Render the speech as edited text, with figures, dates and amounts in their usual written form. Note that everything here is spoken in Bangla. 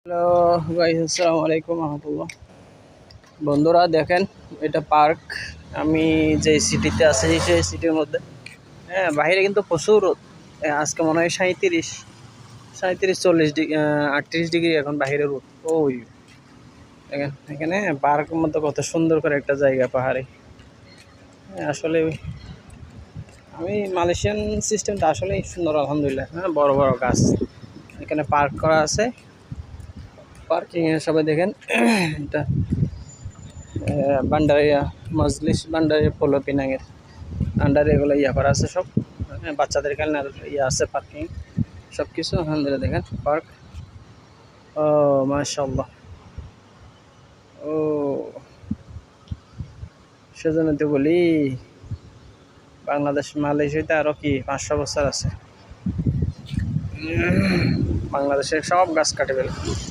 হ্যালো গাইস, আসসালামু আলাইকুম রহমতুল্লাহ। বন্ধুরা দেখেন, এটা পার্ক। আমি যে সিটিতে আছি সেই সিটির মধ্যে, হ্যাঁ, বাইরে কিন্তু প্রচুর রোদ। আজকে মনে হয় 37, 40 ডিগ্রি, 38 ডিগ্রি এখন বাইরে রোদ। ওই দেখেন, এখানে পার্কের মধ্যে কত সুন্দর করে একটা জায়গা, পাহাড়ে। আসলে আমি মালয়েশিয়ান সিস্টেমটা আসলেই সুন্দর, আলহামদুলিল্লাহ। হ্যাঁ, বড় বড় গাছ এখানে পার্ক করা আছে। পার্কিংয়ে সবাই দেখেন এটা বান্ডারিয়া মজলিস, বান্ডারিয়া পোলো পিনাঙের আন্ডারে এগুলো করা আছে সব। বাচ্চাদের খেলনার আছে, পার্কিং সব কিছু, আলহামদুলিল্লাহ। দেখেন পার্ক, ও মাশাআল্লাহ। ও সেজন্য তো বলি, বাংলাদেশ মালয়েশিয়াতে আরও কি 500 বছর আছে। বাংলাদেশের সব গাছ কাটে ফেলে।